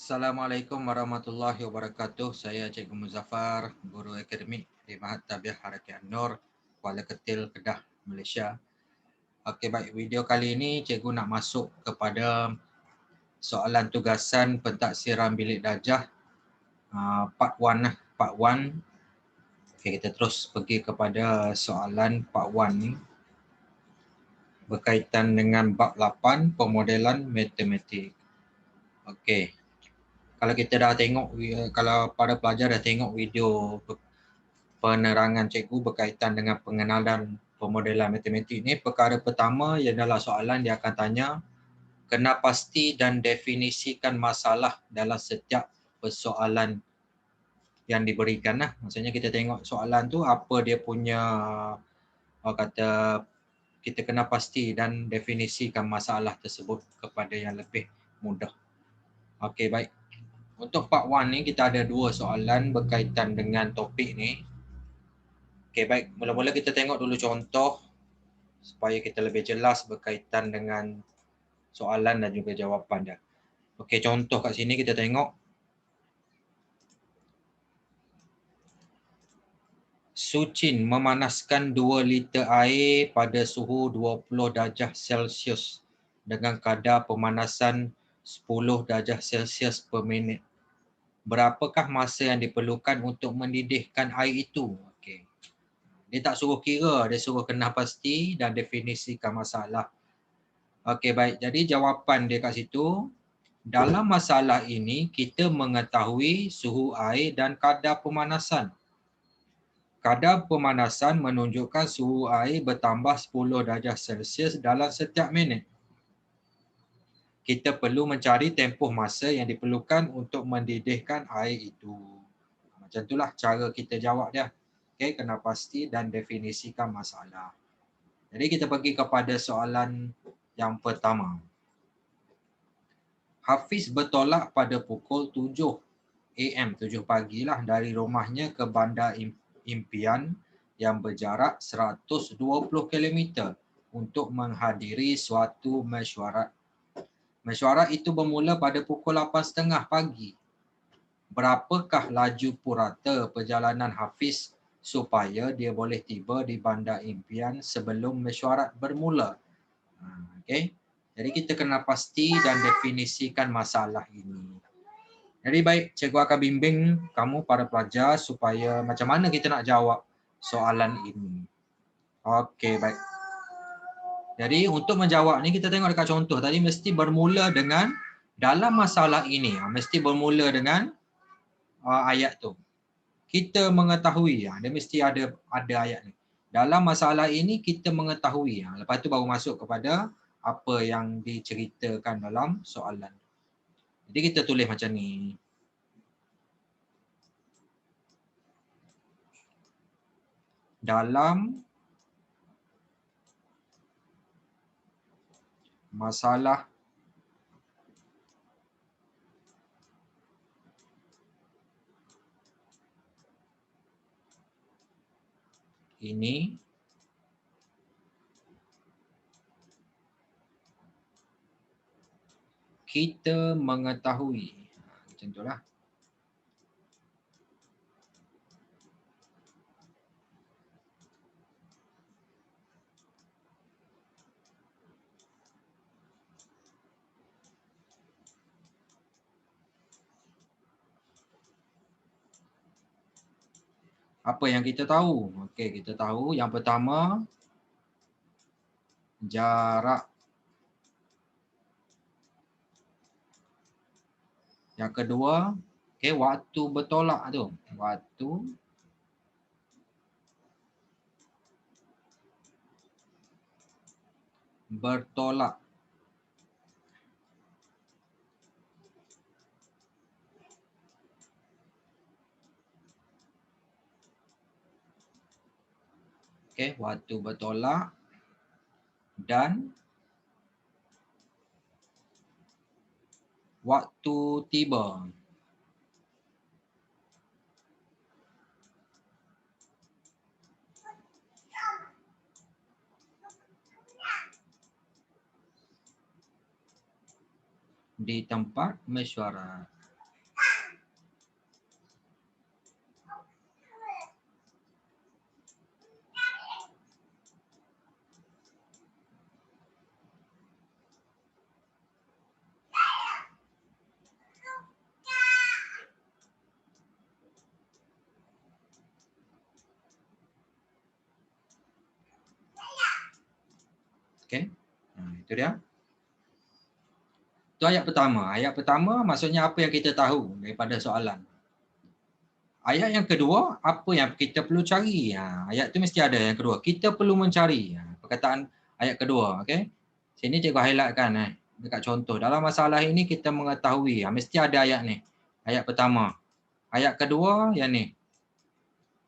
Assalamualaikum warahmatullahi wabarakatuh. Saya Cikgu Muzaffar, Guru Akademik di Mahat Tabiah Harakat An-Nur, Kuala Ketil, Kedah, Malaysia. Okey, baik. Video kali ini Cikgu nak masuk kepada soalan tugasan pentaksiran bilik darjah part 1 lah. Part 1. Okey, kita terus pergi kepada soalan part 1 ni. Berkaitan dengan bab 8 pemodelan matematik. Okey. Kalau kita dah tengok, kalau para pelajar dah tengok video penerangan cikgu berkaitan dengan pengenalan pemodelan matematik ni, perkara pertama ialah soalan dia akan tanya kena pasti dan definisikan masalah dalam setiap persoalan yang diberikan lah. Maksudnya kita tengok soalan tu apa dia punya kata kita kena pasti dan definisikan masalah tersebut kepada yang lebih mudah. Okey, baik. Untuk part 1 ni kita ada 2 soalan berkaitan dengan topik ni. Okey, baik. Mula-mula kita tengok dulu contoh supaya kita lebih jelas berkaitan dengan soalan dan juga jawapan dia. Okey, contoh kat sini kita tengok. Sucin memanaskan 2 liter air pada suhu 20 darjah Celsius dengan kadar pemanasan 10 darjah Celsius per minit. Berapakah masa yang diperlukan untuk mendidihkan air itu? Okey. Dia tak suruh kira, dia suruh kena pasti dan definisikan masalah. Okey, baik. Jadi jawapan dia kat situ, dalam masalah ini kita mengetahui suhu air dan kadar pemanasan. Kadar pemanasan menunjukkan suhu air bertambah 10 darjah Celsius dalam setiap minit. Kita perlu mencari tempoh masa yang diperlukan untuk mendidihkan air itu. Macam itulah cara kita jawab dia. Okey, kena pasti dan definisikan masalah. Jadi kita pergi kepada soalan yang pertama. Hafiz bertolak pada pukul 7 AM, 7 pagi lah dari rumahnya ke bandar impian yang berjarak 120 km untuk menghadiri suatu mesyuarat. Mesyuarat itu bermula pada pukul 8.30 pagi. Berapakah laju purata perjalanan Hafiz supaya dia boleh tiba di bandar impian sebelum mesyuarat bermula? Okey. Jadi kita kena pasti dan definisikan masalah ini. Jadi baik, cikgu akan bimbing kamu para pelajar supaya macam mana kita nak jawab soalan ini. Okey, baik. Jadi untuk menjawab ni kita tengok dekat contoh tadi mesti bermula dengan dalam masalah ini. Mesti bermula dengan ayat tu. Kita mengetahui, dia mesti ada ayat ni. Dalam masalah ini kita mengetahui. Lepas tu baru masuk kepada apa yang diceritakan dalam soalan. Jadi kita tulis macam ni. Dalam masalah ini kita mengetahui. Macam itulah. Apa yang kita tahu? Okey, kita tahu yang pertama jarak. Yang kedua, okey, waktu bertolak tu. Waktu bertolak. Okey, waktu bertolak dan waktu tiba. Di tempat mesyuarat. Itu dia. Itu ayat pertama. Ayat pertama maksudnya apa yang kita tahu daripada soalan. Ayat yang kedua, apa yang kita perlu cari. Ayat tu mesti ada yang kedua. Kita perlu mencari. Perkataan ayat kedua. Okay? Sini cikgu highlightkan dekat contoh. Dalam masalah ini kita mengetahui. Mesti ada ayat ni. Ayat pertama. Ayat kedua yang ni.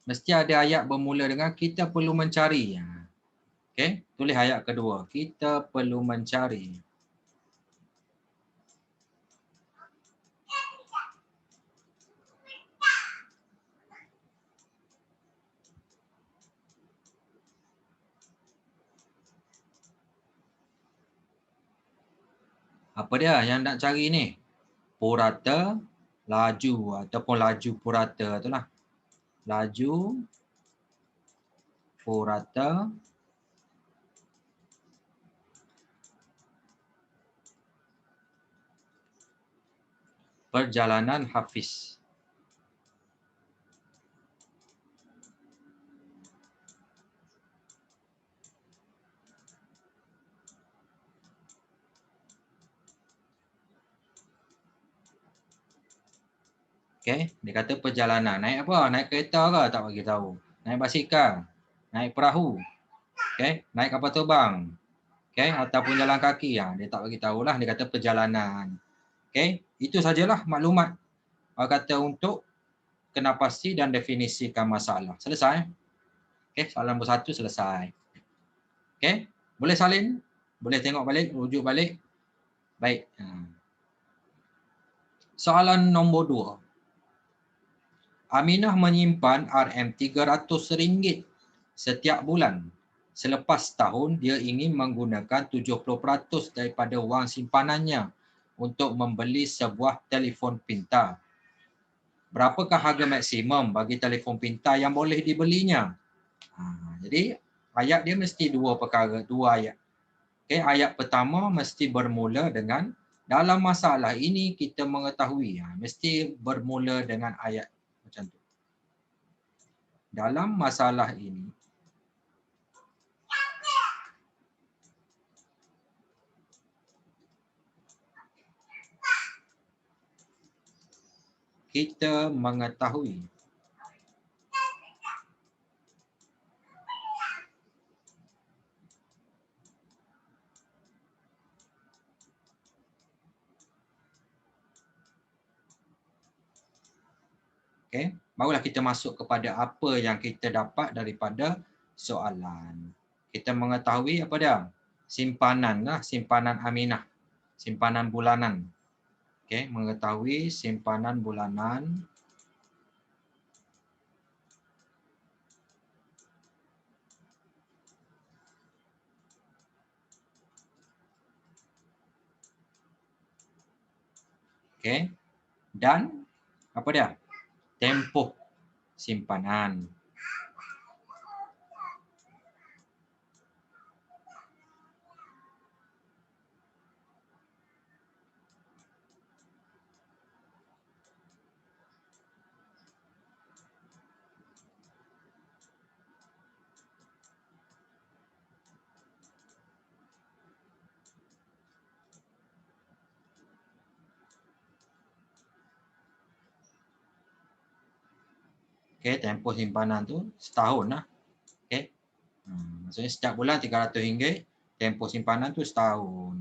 Mesti ada ayat bermula dengan kita perlu mencari. Okay? Tulis ayat kedua. Kita perlu mencari. Apa dia yang nak cari ni? Purata laju ataupun laju purata tu lah. Laju purata perjalanan Hafiz. Okay, dia kata perjalanan. Naik apa? Naik kereta ke? Tak bagi tahu. Naik basikal, naik perahu, okay, naik kapal terbang, okay, ataupun jalan kaki. Dia tak bagi tahulah. Dia kata perjalanan. Okay, itu sajalah maklumat. Kata untuk kena pasti dan definisikan masalah. Selesai. Okay, soalan nombor 1 selesai. Okay, boleh salin? Boleh tengok balik, rujuk balik. Baik. Soalan nombor 2. Aminah menyimpan RM300 setiap bulan. Selepas tahun, dia ingin menggunakan 70% daripada wang simpanannya untuk membeli sebuah telefon pintar. Berapakah harga maksimum bagi telefon pintar yang boleh dibelinya? Jadi, ayat dia mesti dua perkara, dua ayat. Okay, ayat pertama mesti bermula dengan dalam masalah ini kita mengetahui. Mesti bermula dengan ayat macam tu. Dalam masalah ini, kita mengetahui okay, barulah kita masuk kepada apa yang kita dapat daripada soalan. Kita mengetahui apa dia? Simpanan lah, simpanan Aminah. Simpanan bulanan. Okay, mengetahui simpanan bulanan okay, dan apa dia? Tempoh simpanan. Okay, tempoh simpanan tu setahun lah. Okay. Maksudnya setiap bulan RM300, tempoh simpanan tu setahun.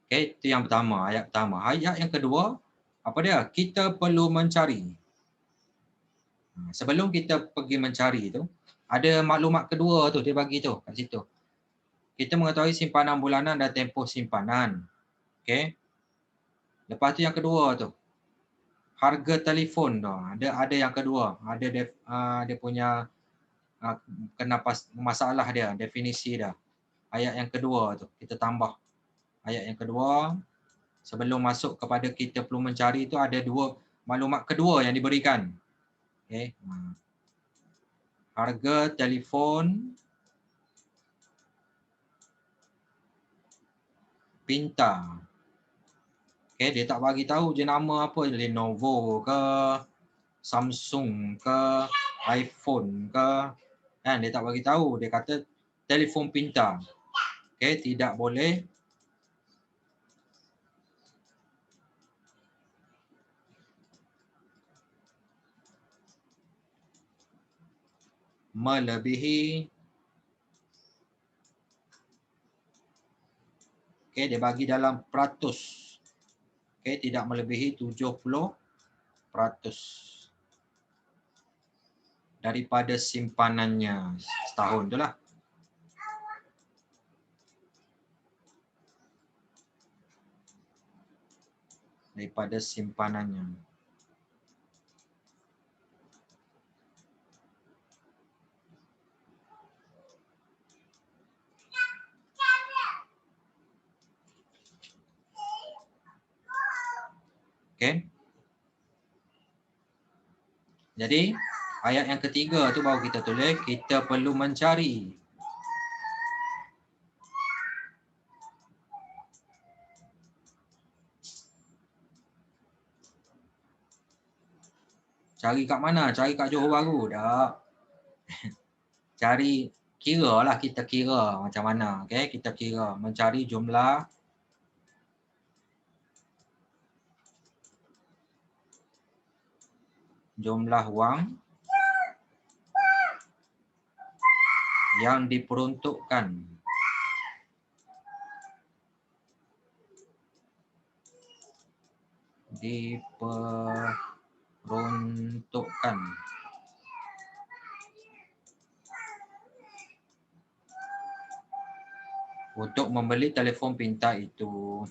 Okay, itu yang pertama, ayat pertama. Ayat yang kedua, apa dia? Kita perlu mencari. Sebelum kita pergi mencari tu, ada maklumat kedua tu dia bagi tu kat situ. Kita mengetahui simpanan bulanan dan tempoh simpanan. Okay. Lepas tu yang kedua tu, harga telefon tu. Ada yang kedua. Ada dia punya kena masalah dia, definisi dia. Ayat yang kedua tu, kita tambah. Ayat yang kedua, sebelum masuk kepada kita perlu mencari tu ada dua maklumat kedua yang diberikan. Okay. Harga telefon pintar. Okay, dia tak bagi tahu je nama apa, Lenovo ke, Samsung ke, iPhone ke. Kan, dia tak bagi tahu. Dia kata telefon pintar. Okey, tidak boleh melebihi. Okey, dia bagi dalam peratus. Okey, tidak melebihi 70% daripada simpanannya setahun itulah. Daripada simpanannya. Okey. Jadi ayat yang ketiga tu baru kita tulis, kita perlu mencari. Cari kat mana? Cari kat Johor Bahru? Tak. Cari, kira lah, kita kira macam mana. Okay? Kita kira, mencari jumlah wang yang diperuntukkan untuk membeli telefon pintar itu.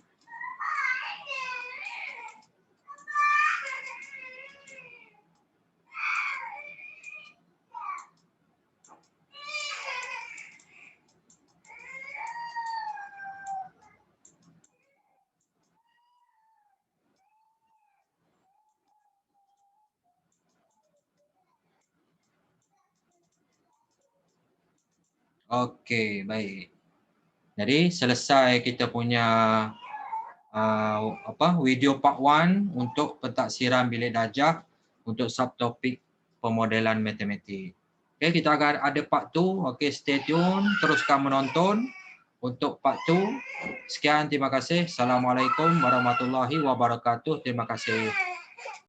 Okey, baik. Jadi selesai kita punya video part 1 untuk pentaksiran bilik darjah untuk subtopik pemodelan matematik. Okey, kita akan ada part 2. Okey, stay tune, teruskan menonton untuk part 2. Sekian, terima kasih. Assalamualaikum warahmatullahi wabarakatuh. Terima kasih.